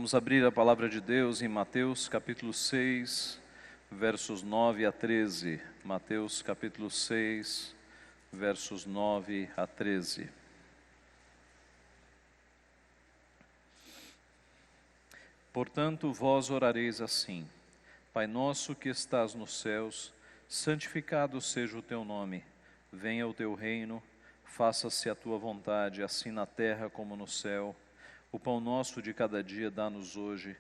Vamos abrir a palavra de Deus em Mateus capítulo 6, versos 9 a 13. Mateus capítulo 6, versos 9 a 13. Portanto, vós orareis assim: Pai nosso que estás nos céus, santificado seja o teu nome. Venha o teu reino, faça-se a tua vontade, assim na terra como no céu. O pão nosso de cada dia dá-nos hoje.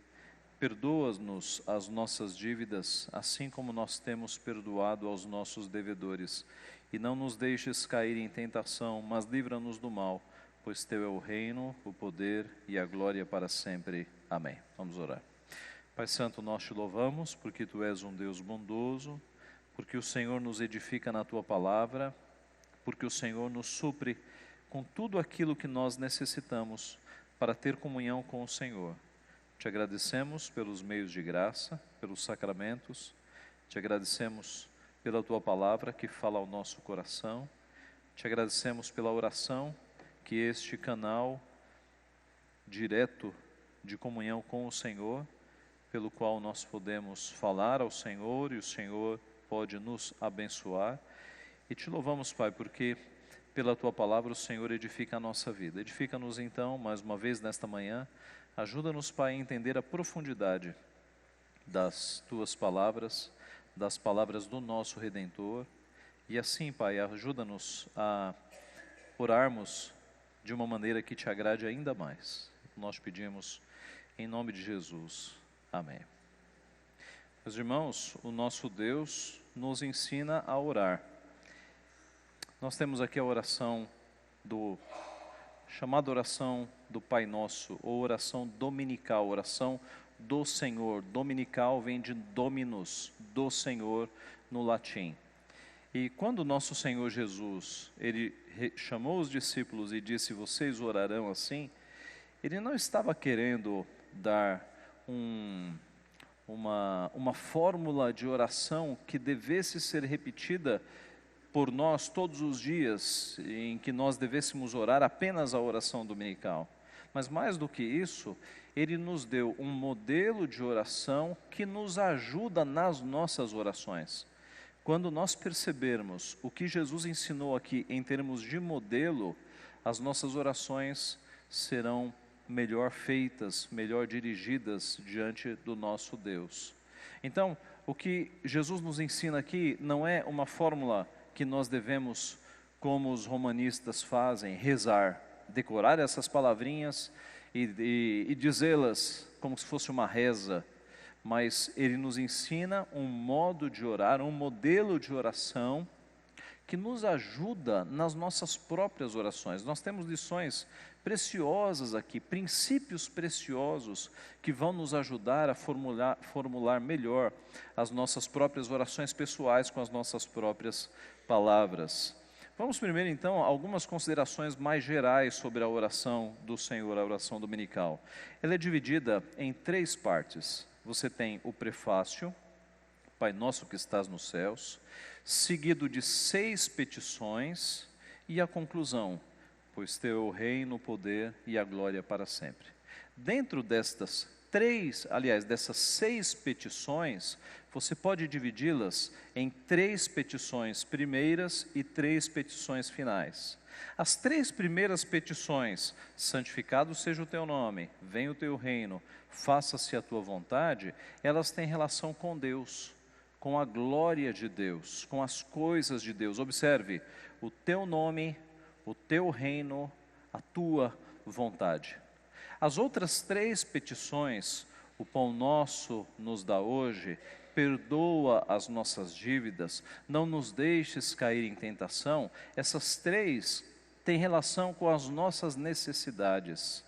Perdoa-nos as nossas dívidas, assim como nós temos perdoado aos nossos devedores. E não nos deixes cair em tentação, mas livra-nos do mal, pois teu é o reino, o poder e a glória para sempre. Amém. Vamos orar. Pai Santo, nós te louvamos porque tu és um Deus bondoso, porque o Senhor nos edifica na tua palavra, porque o Senhor nos supre com tudo aquilo que nós necessitamos para ter comunhão com o Senhor. Te agradecemos pelos meios de graça, pelos sacramentos, te agradecemos pela tua palavra que fala ao nosso coração, te agradecemos pela oração, que este canal direto de comunhão com o Senhor, pelo qual nós podemos falar ao Senhor e o Senhor pode nos abençoar. E te louvamos, Pai, porque pela tua palavra o Senhor edifica a nossa vida. Edifica-nos então, mais uma vez nesta manhã, ajuda-nos, Pai, a entender a profundidade das tuas palavras, das palavras do nosso Redentor. E assim, Pai, ajuda-nos a orarmos de uma maneira que te agrade ainda mais. Nós pedimos em nome de Jesus. Amém. Meus irmãos, o nosso Deus nos ensina a orar. Nós temos aqui a oração chamada oração do Pai Nosso, ou oração dominical, oração do Senhor. Dominical vem de Dominus, do Senhor no latim. E quando o nosso Senhor Jesus, Ele chamou os discípulos e disse, vocês orarão assim, Ele não estava querendo dar uma fórmula de oração que devesse ser repetida por nós todos os dias, em que nós devêssemos orar apenas a oração dominical. Mas mais do que isso, Ele nos deu um modelo de oração que nos ajuda nas nossas orações. Quando nós percebermos o que Jesus ensinou aqui em termos de modelo, as nossas orações serão melhor feitas, melhor dirigidas diante do nosso Deus. Então, o que Jesus nos ensina aqui não é uma fórmula que nós devemos, como os romanistas fazem, rezar, decorar essas palavrinhas e dizê-las como se fosse uma reza, mas Ele nos ensina um modo de orar, um modelo de oração que nos ajuda nas nossas próprias orações. Nós temos lições preciosas aqui, princípios preciosos que vão nos ajudar a formular melhor as nossas próprias orações pessoais com as nossas próprias palavras. Vamos primeiro então algumas considerações mais gerais sobre a oração do Senhor, a oração dominical. Ela é dividida em 3 partes. Você tem o prefácio, Pai Nosso que estás nos céus, seguido de 6 petições e a conclusão, pois teu é o reino, o poder e a glória para sempre. Dentro dessas 6 petições, você pode dividi-las em 3 petições primeiras e 3 petições finais. As 3 primeiras petições, santificado seja o teu nome, venha o teu reino, faça-se a tua vontade, elas têm relação com Deus, com a glória de Deus, com as coisas de Deus. Observe, o teu nome, o teu reino, a tua vontade. As outras 3 petições, o pão nosso nos dá hoje, perdoa as nossas dívidas, não nos deixes cair em tentação, essas 3 têm relação com as nossas necessidades,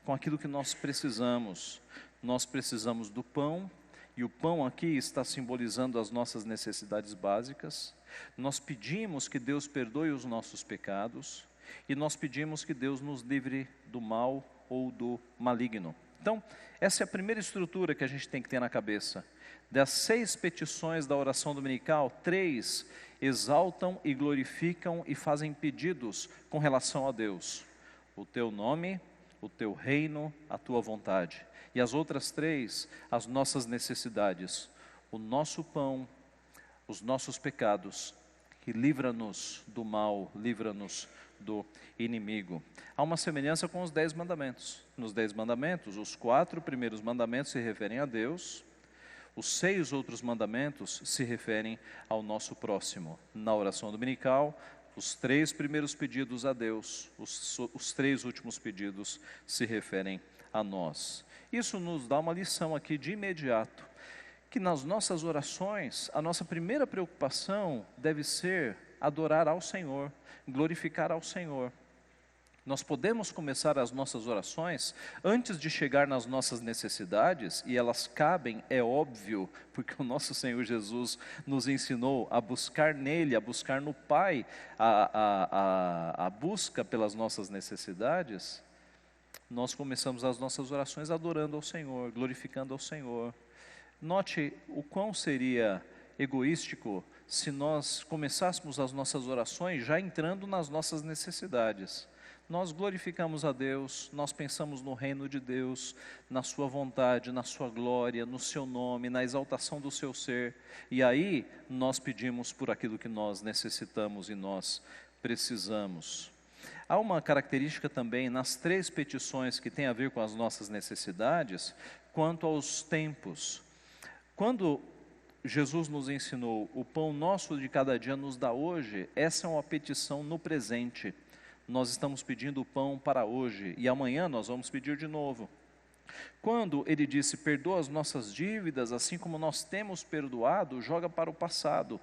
com aquilo que nós precisamos. Nós precisamos do pão, e o pão aqui está simbolizando as nossas necessidades básicas. Nós pedimos que Deus perdoe os nossos pecados, e nós pedimos que Deus nos livre do mal ou do maligno. Então, essa é a primeira estrutura que a gente tem que ter na cabeça. Das 6 petições da oração dominical, 3 exaltam e glorificam e fazem pedidos com relação a Deus. O teu nome, o teu reino, a tua vontade. E as outras três, as nossas necessidades, o nosso pão, os nossos pecados, que livra-nos do mal, livra-nos do inimigo. Há uma semelhança com os 10 mandamentos. Nos 10 mandamentos, os 4 primeiros mandamentos se referem a Deus, os 6 outros mandamentos se referem ao nosso próximo. Na oração dominical, os 3 primeiros pedidos a Deus, os 3 últimos pedidos se referem a nós. Isso nos dá uma lição aqui de imediato, que nas nossas orações, a nossa primeira preocupação deve ser adorar ao Senhor, glorificar ao Senhor. Nós podemos começar as nossas orações antes de chegar nas nossas necessidades, e elas cabem, é óbvio, porque o nosso Senhor Jesus nos ensinou a buscar nele, a buscar no Pai, a busca pelas nossas necessidades. Nós começamos as nossas orações adorando ao Senhor, glorificando ao Senhor. Note o quão seria egoístico se nós começássemos as nossas orações já entrando nas nossas necessidades. Nós glorificamos a Deus, nós pensamos no reino de Deus, na sua vontade, na sua glória, no seu nome, na exaltação do seu ser. E aí nós pedimos por aquilo que nós necessitamos e nós precisamos. Há uma característica também nas 3 petições que tem a ver com as nossas necessidades, quanto aos tempos. Quando Jesus nos ensinou, o pão nosso de cada dia nos dá hoje, essa é uma petição no presente. Nós estamos pedindo o pão para hoje, e amanhã nós vamos pedir de novo. Quando ele disse, perdoa as nossas dívidas, assim como nós temos perdoado, joga para o passado.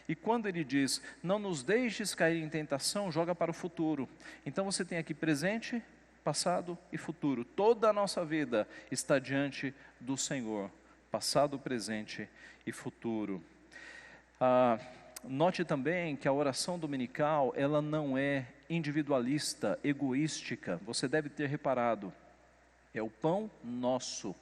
E quando ele diz, não nos deixes cair em tentação, joga para o futuro. Então você tem aqui presente, passado e futuro. Toda a nossa vida está diante do Senhor, passado, presente e futuro. Note também que a oração dominical, ela não é individualista, egoística. Você deve ter reparado, é o pão nosso.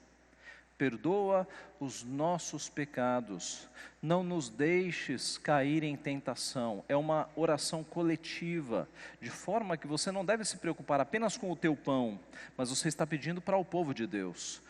Perdoa os nossos pecados, não nos deixes cair em tentação. É uma oração coletiva, de forma que você não deve se preocupar apenas com o teu pão, mas você está pedindo para o povo de Deus.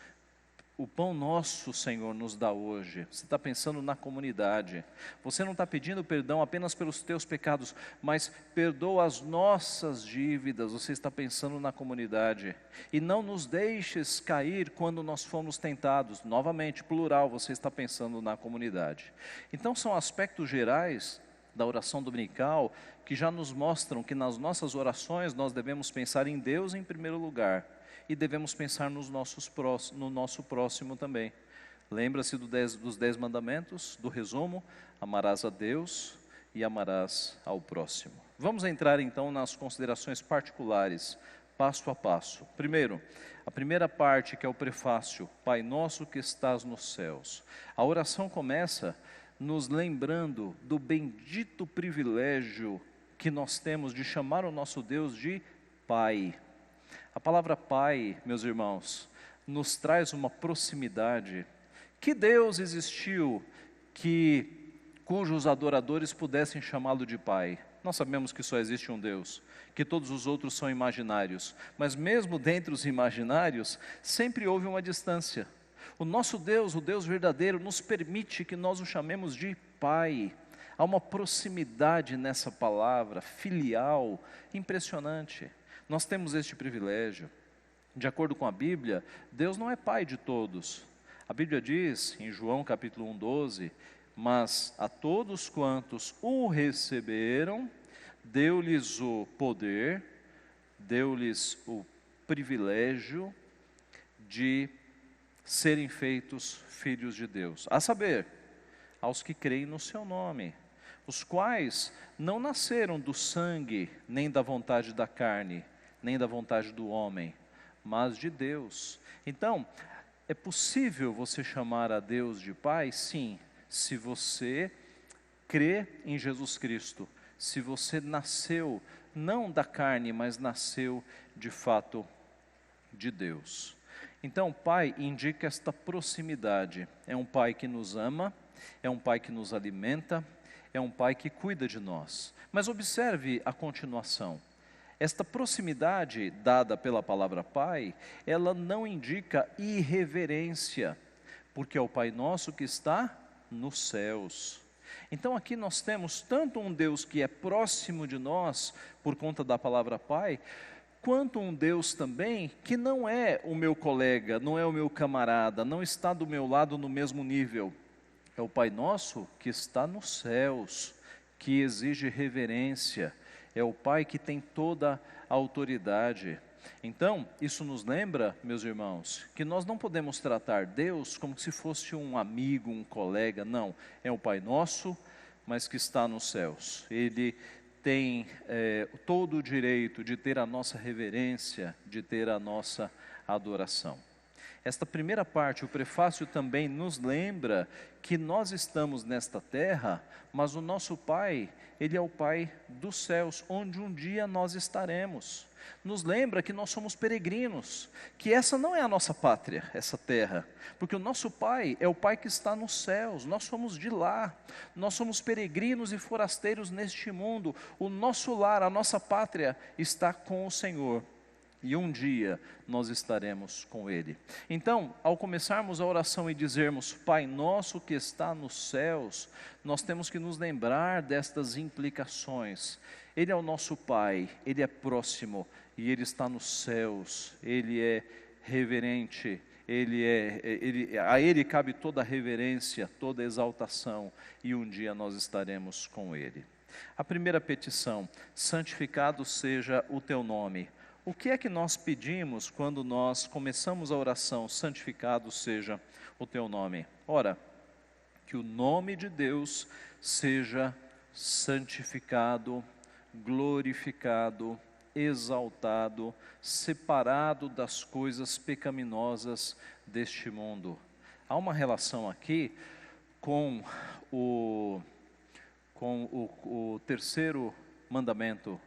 O pão nosso, Senhor, nos dá hoje. Você está pensando na comunidade. Você não está pedindo perdão apenas pelos teus pecados, mas perdoa as nossas dívidas. Você está pensando na comunidade. E não nos deixes cair quando nós formos tentados. Novamente, plural, você está pensando na comunidade. Então são aspectos gerais da oração dominical que já nos mostram que nas nossas orações nós devemos pensar em Deus em primeiro lugar. E devemos pensar no nosso próximo também. Lembra-se dos 10 mandamentos, do resumo, amarás a Deus e amarás ao próximo. Vamos entrar então nas considerações particulares, passo a passo. Primeiro, a primeira parte que é o prefácio, Pai nosso que estás nos céus. A oração começa nos lembrando do bendito privilégio que nós temos de chamar o nosso Deus de Pai. A palavra Pai, meus irmãos, nos traz uma proximidade. Que Deus existiu cujos adoradores pudessem chamá-lo de Pai? Nós sabemos que só existe um Deus, que todos os outros são imaginários, mas mesmo dentre os imaginários, sempre houve uma distância. O nosso Deus, o Deus verdadeiro, nos permite que nós o chamemos de Pai. Há uma proximidade nessa palavra, filial, impressionante. Nós temos este privilégio. De acordo com a Bíblia, Deus não é pai de todos. A Bíblia diz, em João capítulo 1:12, mas a todos quantos o receberam, deu-lhes o poder, deu-lhes o privilégio de serem feitos filhos de Deus. A saber, aos que creem no seu nome, os quais não nasceram do sangue, nem da vontade da carne, nem da vontade do homem, mas de Deus. Então, é possível você chamar a Deus de Pai? Sim, se você crê em Jesus Cristo, se você nasceu não da carne, mas nasceu de fato de Deus. Então, Pai indica esta proximidade. É um Pai que nos ama, é um Pai que nos alimenta, é um Pai que cuida de nós. Mas observe a continuação. Esta proximidade dada pela palavra Pai, ela não indica irreverência, porque é o Pai nosso que está nos céus. Então aqui nós temos tanto um Deus que é próximo de nós, por conta da palavra Pai, quanto um Deus também que não é o meu colega, não é o meu camarada, não está do meu lado no mesmo nível. É o Pai nosso que está nos céus, que exige reverência. É o Pai que tem toda a autoridade. Então, isso nos lembra, meus irmãos, que nós não podemos tratar Deus como se fosse um amigo, um colega. Não, é o Pai nosso, mas que está nos céus. Ele tem todo o direito de ter a nossa reverência, de ter a nossa adoração. Esta primeira parte, o prefácio também nos lembra que nós estamos nesta terra, mas o nosso Pai, Ele é o Pai dos céus, onde um dia nós estaremos. Nos lembra que nós somos peregrinos, que essa não é a nossa pátria, essa terra, porque o nosso Pai é o Pai que está nos céus, nós somos de lá, nós somos peregrinos e forasteiros neste mundo, o nosso lar, a nossa pátria está com o Senhor. E um dia nós estaremos com Ele. Então, ao começarmos a oração e dizermos Pai nosso que está nos céus, nós temos que nos lembrar destas implicações. Ele é o nosso Pai, Ele é próximo e Ele está nos céus, Ele é reverente, a Ele cabe toda a reverência, toda a exaltação, e um dia nós estaremos com Ele. A primeira petição, santificado seja o teu nome. O que é que nós pedimos quando nós começamos a oração, santificado seja o teu nome? Ora, que o nome de Deus seja santificado, glorificado, exaltado, separado das coisas pecaminosas deste mundo. Há uma relação aqui com o terceiro mandamento: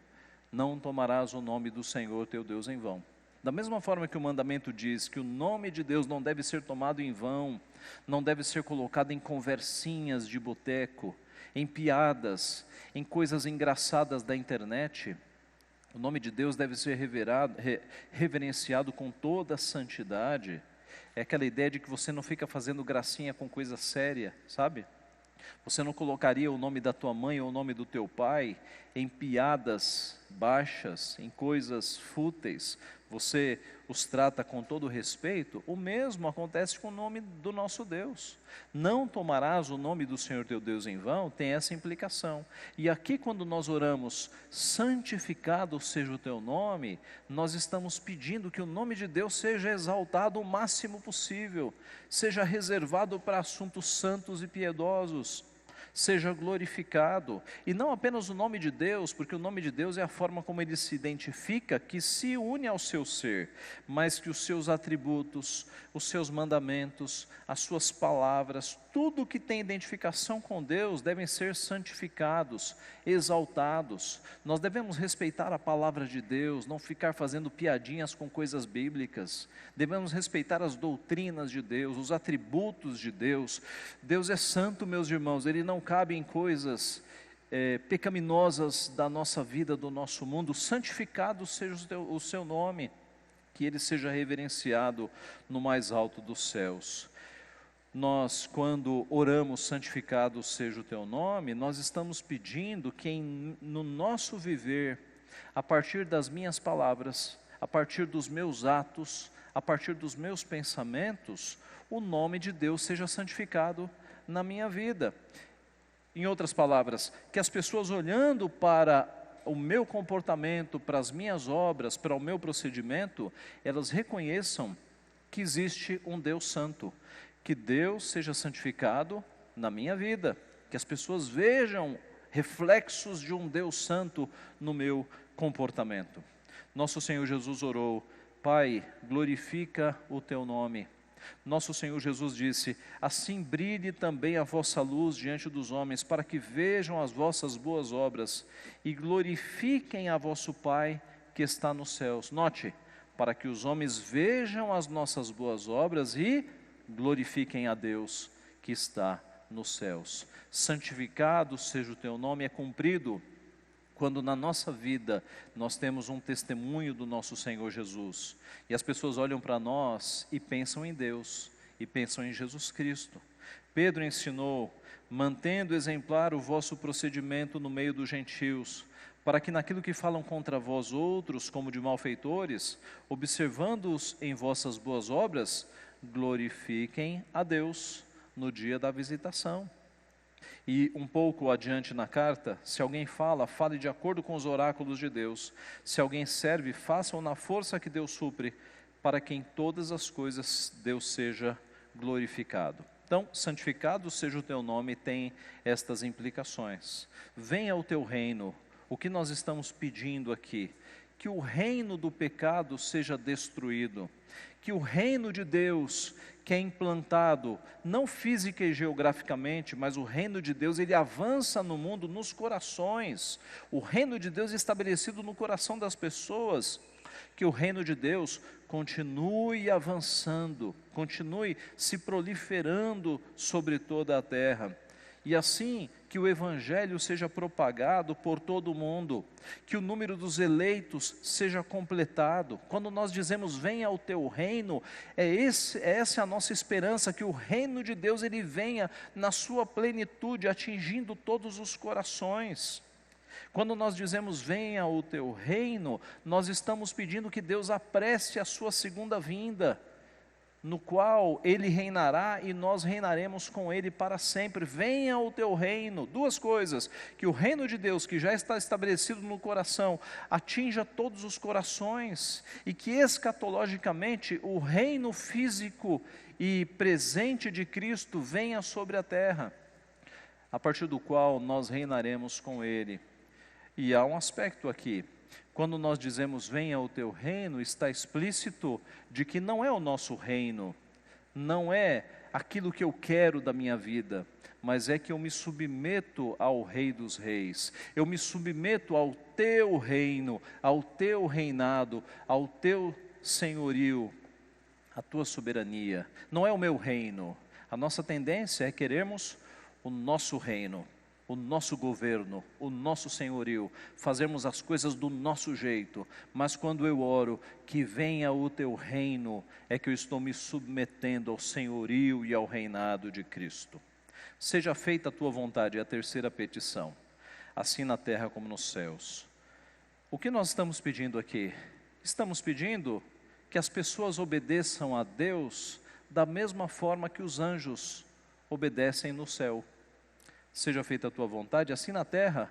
não tomarás o nome do Senhor teu Deus em vão. Da mesma forma que o mandamento diz que o nome de Deus não deve ser tomado em vão, não deve ser colocado em conversinhas de boteco, em piadas, em coisas engraçadas da internet, o nome de Deus deve ser reverenciado com toda a santidade. É aquela ideia de que você não fica fazendo gracinha com coisa séria, sabe? Você não colocaria o nome da tua mãe ou o nome do teu pai em piadas baixas, em coisas fúteis. Você os trata com todo respeito. O mesmo acontece com o nome do nosso Deus. Não tomarás o nome do Senhor teu Deus em vão, tem essa implicação. E aqui, quando nós oramos, santificado seja o teu nome, nós estamos pedindo que o nome de Deus seja exaltado o máximo possível, seja reservado para assuntos santos e piedosos, seja glorificado, e não apenas o nome de Deus, porque o nome de Deus é a forma como Ele se identifica, que se une ao seu ser, mas que os seus atributos, os seus mandamentos, as suas palavras, tudo que tem identificação com Deus, devem ser santificados, exaltados. Nós devemos respeitar a palavra de Deus, não ficar fazendo piadinhas com coisas bíblicas, devemos respeitar as doutrinas de Deus, os atributos de Deus. Deus é santo, meus irmãos, Ele não cabe em coisas pecaminosas da nossa vida, do nosso mundo. Santificado seja o seu nome, que Ele seja reverenciado no mais alto dos céus. Nós, quando oramos, santificado seja o teu nome, nós estamos pedindo que no nosso viver, a partir das minhas palavras, a partir dos meus atos, a partir dos meus pensamentos, o nome de Deus seja santificado na minha vida. Em outras palavras, que as pessoas olhando para o meu comportamento, para as minhas obras, para o meu procedimento, elas reconheçam que existe um Deus santo, que Deus seja santificado na minha vida, que as pessoas vejam reflexos de um Deus santo no meu comportamento. Nosso Senhor Jesus orou: Pai, glorifica o teu nome. Nosso Senhor Jesus disse: assim brilhe também a vossa luz diante dos homens, para que vejam as vossas boas obras e glorifiquem a vosso Pai que está nos céus. Note, para que os homens vejam as nossas boas obras e glorifiquem a Deus que está nos céus. Santificado seja o teu nome, é cumprido Quando na nossa vida nós temos um testemunho do nosso Senhor Jesus, e as pessoas olham para nós e pensam em Deus, e pensam em Jesus Cristo. Pedro ensinou: mantendo exemplar o vosso procedimento no meio dos gentios, para que naquilo que falam contra vós outros, como de malfeitores, observando-os em vossas boas obras, glorifiquem a Deus no dia da visitação. E um pouco adiante na carta, se alguém fala, fale de acordo com os oráculos de Deus. Se alguém serve, faça-o na força que Deus supre, para que em todas as coisas Deus seja glorificado. Então, santificado seja o teu nome, tem estas implicações. Venha o teu reino. O que nós estamos pedindo aqui? Que o reino do pecado seja destruído. Que o reino de Deus, que é implantado, não física e geograficamente, mas o reino de Deus, ele avança no mundo, nos corações. O reino de Deus é estabelecido no coração das pessoas. Que o reino de Deus continue avançando, continue se proliferando sobre toda a terra. E assim, que o Evangelho seja propagado por todo o mundo, que o número dos eleitos seja completado. Quando nós dizemos, venha o teu reino, essa é a nossa esperança, que o reino de Deus ele venha na sua plenitude, atingindo todos os corações. Quando nós dizemos, venha o teu reino, nós estamos pedindo que Deus apresse a sua segunda vinda, no qual Ele reinará e nós reinaremos com Ele para sempre. Venha o teu reino. Duas coisas: que o reino de Deus, que já está estabelecido no coração, atinja todos os corações, e que escatologicamente o reino físico e presente de Cristo venha sobre a terra, a partir do qual nós reinaremos com Ele. E há um aspecto aqui: quando nós dizemos venha o teu reino, está explícito de que não é o nosso reino, não é aquilo que eu quero da minha vida, mas é que eu me submeto ao Rei dos Reis, eu me submeto ao teu reino, ao teu reinado, ao teu senhorio, à tua soberania. Não é o meu reino. A nossa tendência é querermos o nosso reino, o nosso governo, o nosso senhorio, fazermos as coisas do nosso jeito. Mas quando eu oro, que venha o teu reino, é que eu estou me submetendo ao senhorio e ao reinado de Cristo. Seja feita a tua vontade, é a terceira petição, assim na terra como nos céus. O que nós estamos pedindo aqui? Estamos pedindo que as pessoas obedeçam a Deus da mesma forma que os anjos obedecem no céu. Seja feita a tua vontade, assim na terra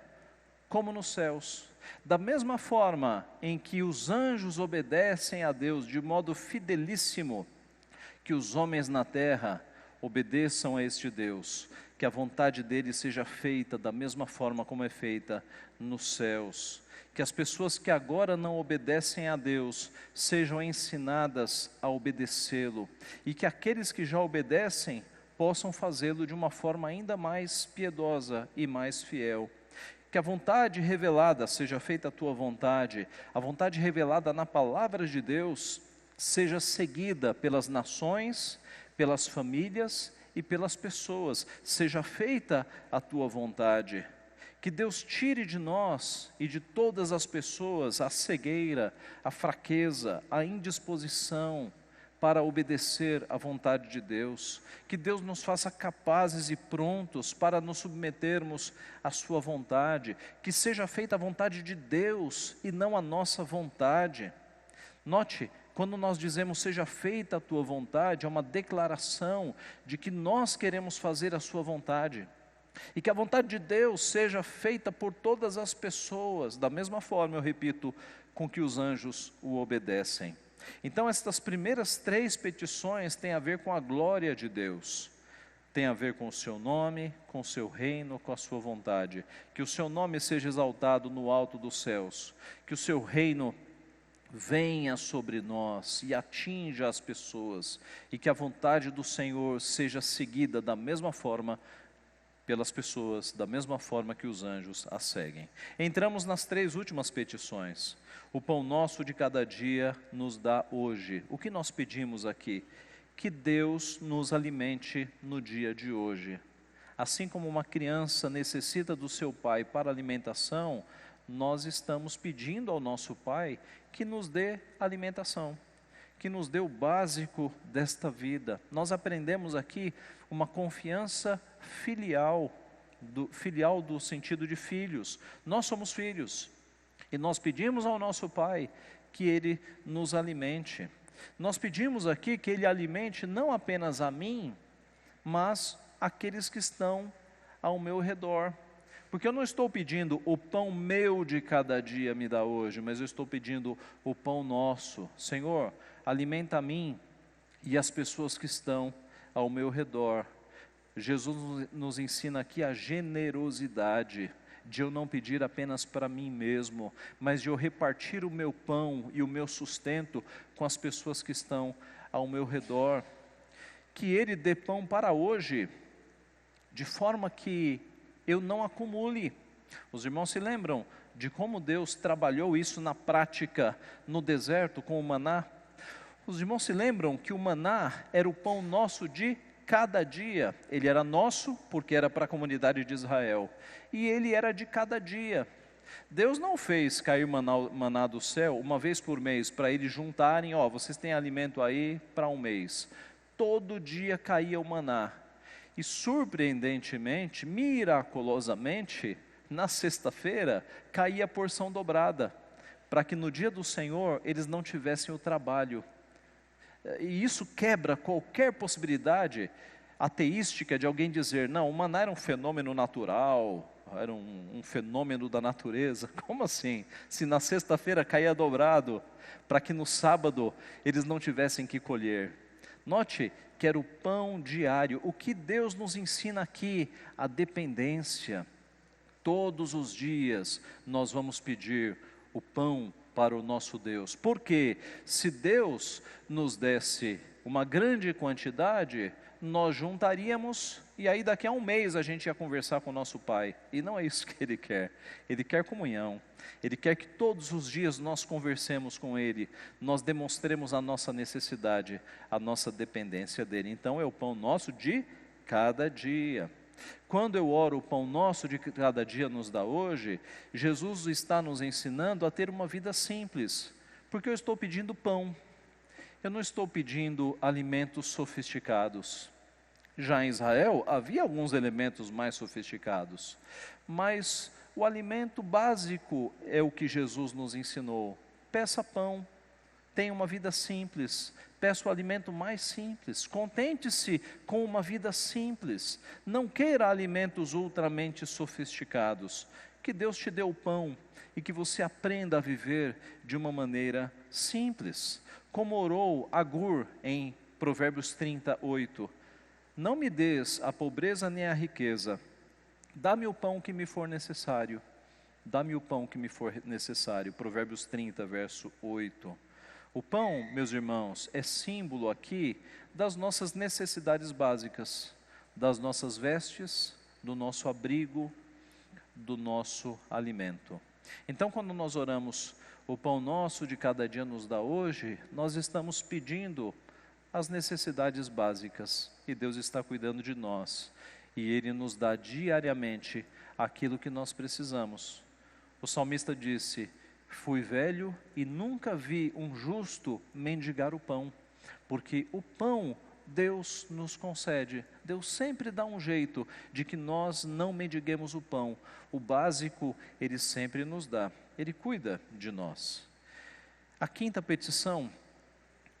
como nos céus. Da mesma forma em que os anjos obedecem a Deus de modo fidelíssimo, que os homens na terra obedeçam a este Deus, que a vontade dele seja feita da mesma forma como é feita nos céus. Que as pessoas que agora não obedecem a Deus sejam ensinadas a obedecê-lo, e que aqueles que já obedecem possam fazê-lo de uma forma ainda mais piedosa e mais fiel. Que a vontade revelada, seja feita a tua vontade, a vontade revelada na palavra de Deus, seja seguida pelas nações, pelas famílias e pelas pessoas. Seja feita a tua vontade. Que Deus tire de nós e de todas as pessoas a cegueira, a fraqueza, a indisposição para obedecer à vontade de Deus. Que Deus nos faça capazes e prontos para nos submetermos à sua vontade. Que seja feita a vontade de Deus e não a nossa vontade. Note, quando nós dizemos seja feita a tua vontade, é uma declaração de que nós queremos fazer a sua vontade. E que a vontade de Deus seja feita por todas as pessoas, da mesma forma, eu repito, com que os anjos o obedecem. Então, estas primeiras três petições têm a ver com a glória de Deus, tem a ver com o seu nome, com o seu reino, com a sua vontade. Que o seu nome seja exaltado no alto dos céus, que o seu reino venha sobre nós e atinja as pessoas, e que a vontade do Senhor seja seguida da mesma forma pelas pessoas, da mesma forma que os anjos a seguem. Entramos nas três últimas petições. O pão nosso de cada dia nos dá hoje. O que nós pedimos aqui? Que Deus nos alimente no dia de hoje. Assim como uma criança necessita do seu pai para alimentação, nós estamos pedindo ao nosso Pai que nos dê alimentação, que nos dê o básico desta vida. Nós aprendemos aqui uma confiança filial do sentido de filhos. Nós somos filhos e nós pedimos ao nosso Pai que Ele nos alimente. Nós pedimos aqui que Ele alimente não apenas a mim, mas aqueles que estão ao meu redor. Porque eu não estou pedindo o pão meu de cada dia me dá hoje, mas eu estou pedindo o pão nosso. Senhor, alimenta a mim e as pessoas que estão ao meu redor. Jesus nos ensina aqui a generosidade, de eu não pedir apenas para mim mesmo, mas de eu repartir o meu pão e o meu sustento com as pessoas que estão ao meu redor. Que Ele dê pão para hoje, de forma que eu não acumule. Os irmãos se lembram de como Deus trabalhou isso na prática no deserto com o maná? Os irmãos se lembram que o maná era o pão nosso de cada dia. Ele era nosso porque era para a comunidade de Israel, e ele era de cada dia. Deus não fez cair maná do céu uma vez por mês para eles juntarem, vocês têm alimento aí para um mês. Todo dia caía o maná. E surpreendentemente, miraculosamente, na sexta-feira, caía a porção dobrada, para que no dia do Senhor eles não tivessem o trabalho. E isso quebra qualquer possibilidade ateística de alguém dizer, não, o maná era um fenômeno natural, era um fenômeno da natureza. Como assim? Se na sexta-feira caía dobrado, para que no sábado eles não tivessem que colher. Note que era o pão diário. O que Deus nos ensina aqui? A dependência. Todos os dias nós vamos pedir o pão para o nosso Deus. Porque se Deus nos desse uma grande quantidade, nós juntaríamos e aí daqui a um mês a gente ia conversar com o nosso Pai. E não é isso que Ele quer. Ele quer comunhão. Ele quer que todos os dias nós conversemos com Ele, nós demonstremos a nossa necessidade, a nossa dependência dEle. Então é o pão nosso de cada dia. Quando eu oro, o pão nosso de cada dia nos dá hoje, Jesus está nos ensinando a ter uma vida simples, porque eu estou pedindo pão, eu não estou pedindo alimentos sofisticados. Já em Israel havia alguns elementos mais sofisticados, mas o alimento básico é o que Jesus nos ensinou. Peça pão, tenha uma vida simples, peça o alimento mais simples, contente-se com uma vida simples, não queira alimentos ultramente sofisticados. Que Deus te dê o pão e que você aprenda a viver de uma maneira simples. Como orou Agur em Provérbios 38, não me des a pobreza nem a riqueza, dá-me o pão que me for necessário, dá-me o pão que me for necessário. Provérbios 30, verso 8. O pão, meus irmãos, é símbolo aqui das nossas necessidades básicas, das nossas vestes, do nosso abrigo, do nosso alimento. Então, quando nós oramos, o pão nosso de cada dia nos dá hoje, nós estamos pedindo as necessidades básicas, e Deus está cuidando de nós, e Ele nos dá diariamente aquilo que nós precisamos. O salmista disse, fui velho e nunca vi um justo mendigar o pão, porque o pão Deus nos concede. Deus sempre dá um jeito de que nós não mendiguemos o pão. O básico Ele sempre nos dá. Ele cuida de nós. A quinta petição,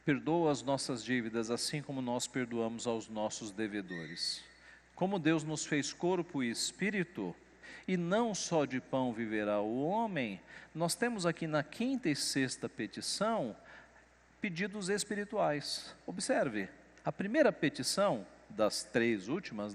perdoa as nossas dívidas, assim como nós perdoamos aos nossos devedores. Como Deus nos fez corpo e espírito, e não só de pão viverá o homem, nós temos aqui na quinta e sexta petição, pedidos espirituais. Observe, a primeira petição, das três últimas,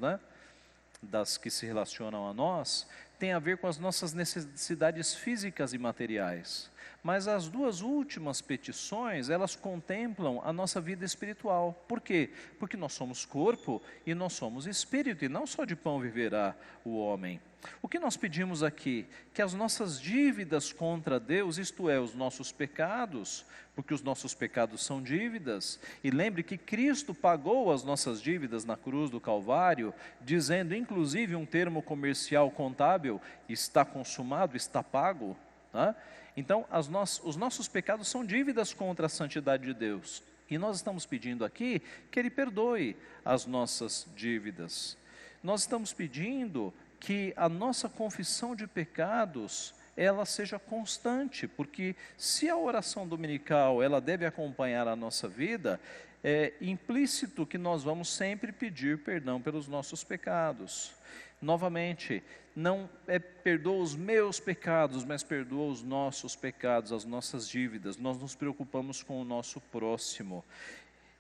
das que se relacionam a nós, tem a ver com as nossas necessidades físicas e materiais. Mas as duas últimas petições, elas contemplam a nossa vida espiritual. Por quê? Porque nós somos corpo e nós somos espírito, e não só de pão viverá o homem. O que nós pedimos aqui? Que as nossas dívidas contra Deus, isto é, os nossos pecados, porque os nossos pecados são dívidas, e lembre que Cristo pagou as nossas dívidas na cruz do Calvário, dizendo inclusive um termo comercial contábil: está consumado, está pago, né? Então, os nossos pecados são dívidas contra a santidade de Deus, e nós estamos pedindo aqui que Ele perdoe as nossas dívidas. Nós estamos pedindo que a nossa confissão de pecados, ela seja constante, porque se a oração dominical, ela deve acompanhar a nossa vida, é implícito que nós vamos sempre pedir perdão pelos nossos pecados. Novamente, não é perdoa os meus pecados, mas perdoa os nossos pecados, as nossas dívidas. Nós nos preocupamos com o nosso próximo,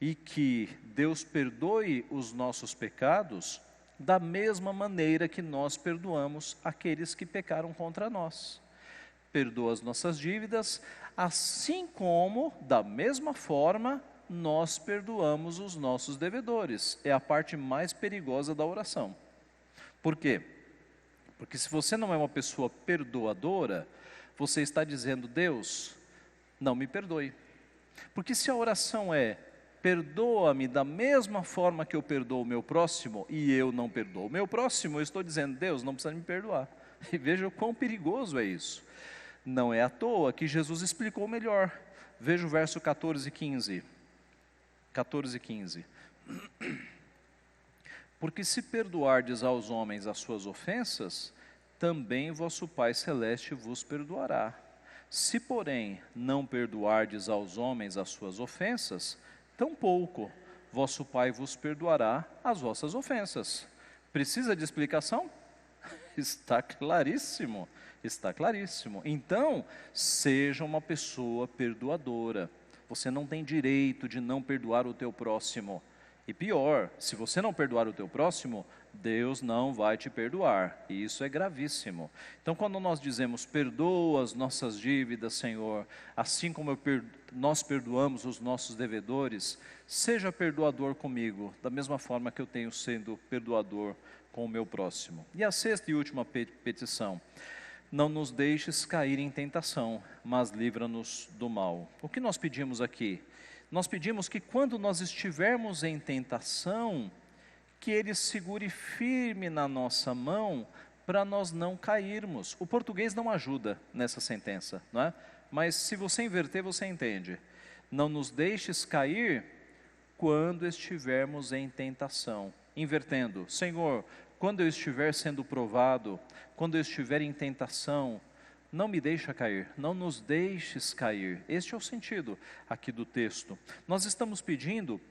e que Deus perdoe os nossos pecados da mesma maneira que nós perdoamos aqueles que pecaram contra nós. Perdoa as nossas dívidas, assim como, da mesma forma, nós perdoamos os nossos devedores. É a parte mais perigosa da oração. Por quê? Porque se você não é uma pessoa perdoadora, você está dizendo: Deus, não me perdoe. Porque se a oração é: perdoa-me da mesma forma que eu perdoo o meu próximo, e eu não perdoo o meu próximo, eu estou dizendo: Deus, não precisa me perdoar. E veja o quão perigoso é isso. Não é à toa que Jesus explicou melhor. Veja o verso 14 e 15. 14 e 15. Porque se perdoardes aos homens as suas ofensas, também vosso Pai Celeste vos perdoará. Se, porém, não perdoardes aos homens as suas ofensas, tampouco vosso Pai vos perdoará as vossas ofensas. Precisa de explicação? Está claríssimo, está claríssimo. Então, seja uma pessoa perdoadora. Você não tem direito de não perdoar o teu próximo. E pior, se você não perdoar o teu próximo, Deus não vai te perdoar, e isso é gravíssimo. Então, quando nós dizemos: perdoa as nossas dívidas, Senhor, assim como nós perdoamos os nossos devedores, seja perdoador comigo, da mesma forma que eu tenho sido perdoador com o meu próximo. E a sexta e última petição: não nos deixes cair em tentação, mas livra-nos do mal. O que nós pedimos aqui? Nós pedimos que quando nós estivermos em tentação, que Ele segure firme na nossa mão, para nós não cairmos. O português não ajuda nessa sentença, não é? Mas se você inverter, você entende. Não nos deixes cair quando estivermos em tentação. Invertendo: Senhor, quando eu estiver sendo provado, quando eu estiver em tentação, não me deixa cair, não nos deixes cair. Este é o sentido aqui do texto. Nós estamos pedindo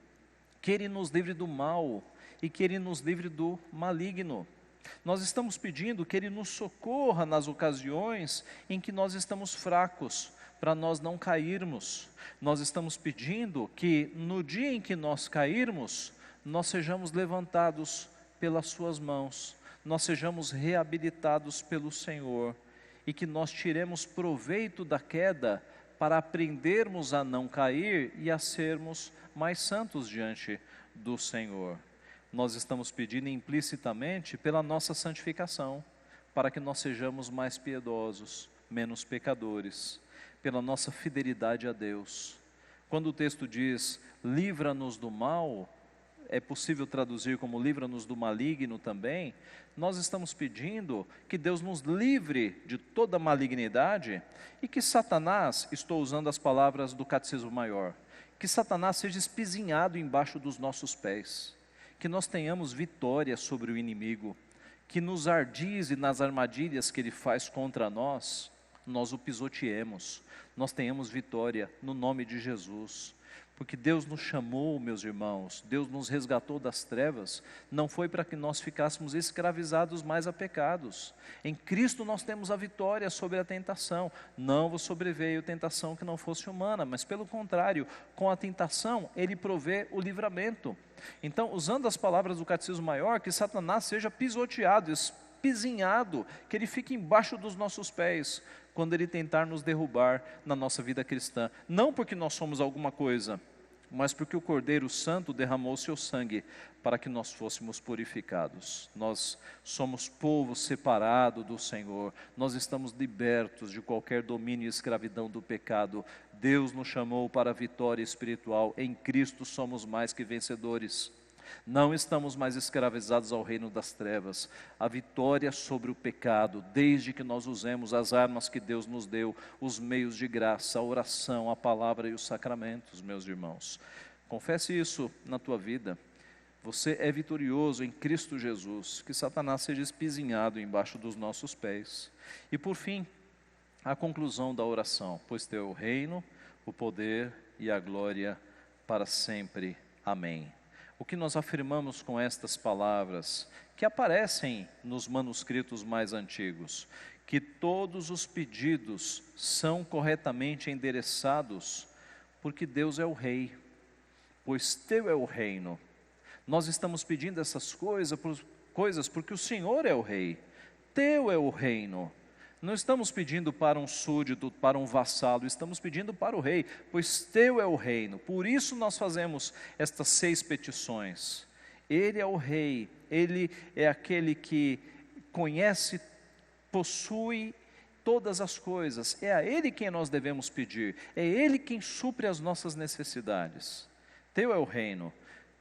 que Ele nos livre do mal e que Ele nos livre do maligno. Nós estamos pedindo que Ele nos socorra nas ocasiões em que nós estamos fracos, para nós não cairmos. Nós estamos pedindo que no dia em que nós cairmos, nós sejamos levantados pelas suas mãos, nós sejamos reabilitados pelo Senhor, e que nós tiremos proveito da queda para aprendermos a não cair e a sermos mais santos diante do Senhor. Nós estamos pedindo implicitamente pela nossa santificação, para que nós sejamos mais piedosos, menos pecadores, pela nossa fidelidade a Deus. Quando o texto diz: livra-nos do mal, é possível traduzir como livra-nos do maligno também. Nós estamos pedindo que Deus nos livre de toda malignidade, e que Satanás, estou usando as palavras do Catecismo Maior, que Satanás seja espizinhado embaixo dos nossos pés, que nós tenhamos vitória sobre o inimigo, que nos ardize nas armadilhas que ele faz contra nós, nós o pisoteemos, nós tenhamos vitória no nome de Jesus. Porque Deus nos chamou, meus irmãos, Deus nos resgatou das trevas, não foi para que nós ficássemos escravizados mais a pecados. Em Cristo nós temos a vitória sobre a tentação. Não vos sobreveio tentação que não fosse humana, mas pelo contrário, com a tentação Ele provê o livramento. Então, usando as palavras do Catecismo Maior, que Satanás seja pisoteado, espizinhado, que ele fique embaixo dos nossos pés, quando ele tentar nos derrubar na nossa vida cristã. Não porque nós somos alguma coisa, mas porque o Cordeiro Santo derramou seu sangue para que nós fôssemos purificados. Nós somos povo separado do Senhor, nós estamos libertos de qualquer domínio e escravidão do pecado. Deus nos chamou para a vitória espiritual, em Cristo somos mais que vencedores. Não estamos mais escravizados ao reino das trevas. A vitória sobre o pecado, desde que nós usemos as armas que Deus nos deu, os meios de graça, a oração, a palavra e os sacramentos, meus irmãos. Confesse isso na tua vida. Você é vitorioso em Cristo Jesus. Que Satanás seja espizinhado embaixo dos nossos pés. E por fim, a conclusão da oração. Pois teu é o reino, o poder e a glória para sempre. Amém. O que nós afirmamos com estas palavras, que aparecem nos manuscritos mais antigos, que todos os pedidos são corretamente endereçados, porque Deus é o Rei, pois teu é o reino. Nós estamos pedindo essas coisas porque o Senhor é o Rei, teu é o reino. Não estamos pedindo para um súdito, para um vassalo, estamos pedindo para o rei, pois teu é o reino. Por isso nós fazemos estas 6 petições. Ele é o rei, ele é aquele que conhece, possui todas as coisas. É a ele quem nós devemos pedir, é ele quem supre as nossas necessidades. Teu é o reino,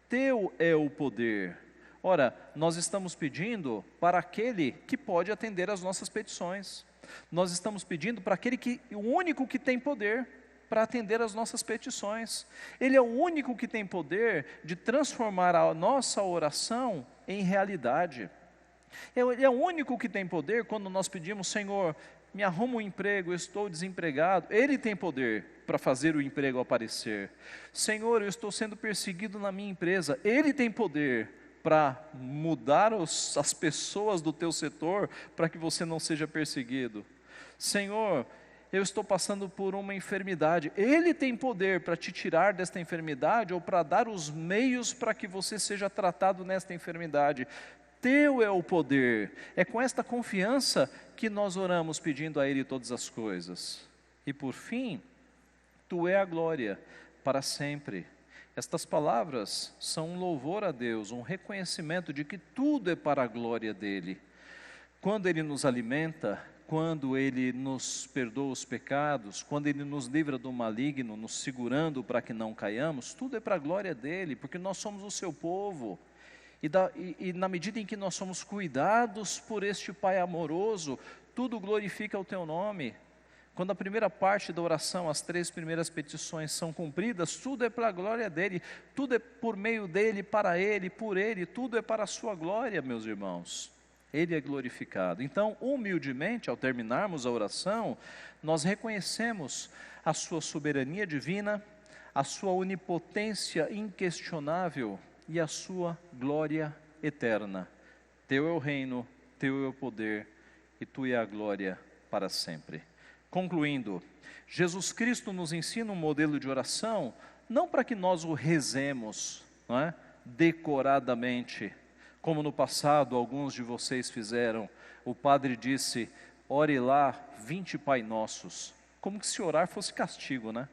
teu é o poder. Ora, nós estamos pedindo para aquele que pode atender às nossas petições. Nós estamos pedindo para aquele o único que tem poder para atender às nossas petições. Ele é o único que tem poder de transformar a nossa oração em realidade. Ele é o único que tem poder quando nós pedimos, Senhor, me arruma um emprego, eu estou desempregado. Ele tem poder para fazer o emprego aparecer. Senhor, eu estou sendo perseguido na minha empresa. Ele tem poder para mudar as pessoas do teu setor, para que você não seja perseguido. Senhor, eu estou passando por uma enfermidade. Ele tem poder para te tirar desta enfermidade, ou para dar os meios para que você seja tratado nesta enfermidade. Teu é o poder. É com esta confiança que nós oramos pedindo a Ele todas as coisas. E por fim, tu é a glória para sempre. Estas palavras são um louvor a Deus, um reconhecimento de que tudo é para a glória dEle. Quando Ele nos alimenta, quando Ele nos perdoa os pecados, quando Ele nos livra do maligno, nos segurando para que não caiamos, tudo é para a glória dEle, porque nós somos o seu povo. E na medida em que nós somos cuidados por este Pai amoroso, tudo glorifica o teu nome. Quando a primeira parte da oração, as 3 primeiras petições são cumpridas, tudo é para a glória dEle, tudo é por meio dEle, para Ele, por Ele, tudo é para a sua glória, meus irmãos. Ele é glorificado. Então, humildemente, ao terminarmos a oração, nós reconhecemos a sua soberania divina, a sua onipotência inquestionável e a sua glória eterna. Teu é o reino, teu é o poder, e tu é a glória para sempre. Concluindo, Jesus Cristo nos ensina um modelo de oração, não para que nós o rezemos, não é? Decoradamente, como no passado alguns de vocês fizeram. O padre disse, ore lá 20 Pai Nossos, como que se orar fosse castigo, né?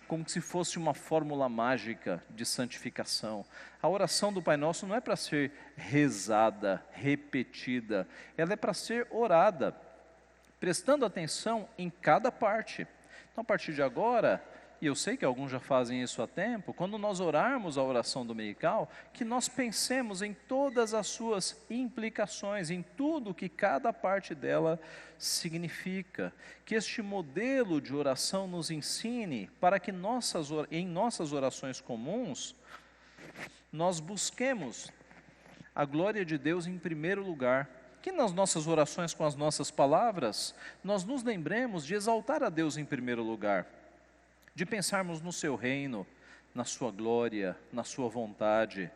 Como se fosse uma fórmula mágica de santificação. A oração do Pai Nosso não é para ser rezada, repetida, ela é para ser orada, prestando atenção em cada parte. Então, a partir de agora, e eu sei que alguns já fazem isso há tempo, quando nós orarmos a oração dominical, que nós pensemos em todas as suas implicações, em tudo que cada parte dela significa. Que este modelo de oração nos ensine para que em nossas orações comuns, nós busquemos a glória de Deus em primeiro lugar. Que nas nossas orações com as nossas palavras, nós nos lembremos de exaltar a Deus em primeiro lugar, de pensarmos no seu reino, na sua glória, na sua vontade,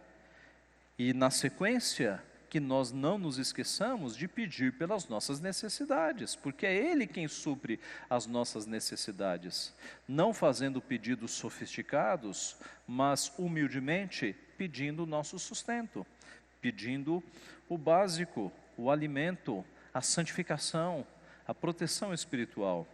e na sequência, que nós não nos esqueçamos de pedir pelas nossas necessidades, porque é Ele quem supre as nossas necessidades, não fazendo pedidos sofisticados, mas humildemente pedindo o nosso sustento, pedindo o básico, o alimento, a santificação, a proteção espiritual.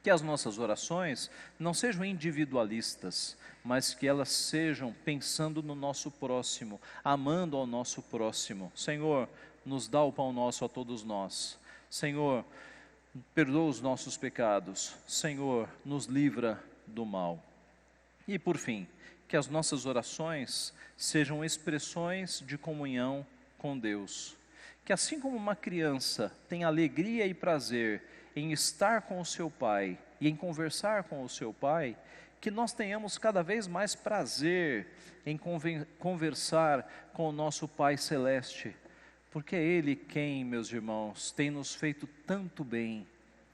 Que as nossas orações não sejam individualistas, mas que elas sejam pensando no nosso próximo, amando ao nosso próximo. Senhor, nos dá o pão nosso a todos nós. Senhor, perdoa os nossos pecados. Senhor, nos livra do mal. E por fim, que as nossas orações sejam expressões de comunhão com Deus. Que assim como uma criança tem alegria e prazer em estar com o seu pai e em conversar com o seu pai, que nós tenhamos cada vez mais prazer em conversar com o nosso Pai Celeste, porque é Ele quem, meus irmãos, tem nos feito tanto bem.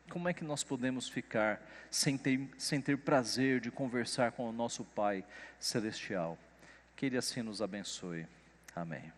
Como é que nós podemos ficar sem ter prazer de conversar com o nosso Pai Celestial? Que Ele assim nos abençoe. Amém.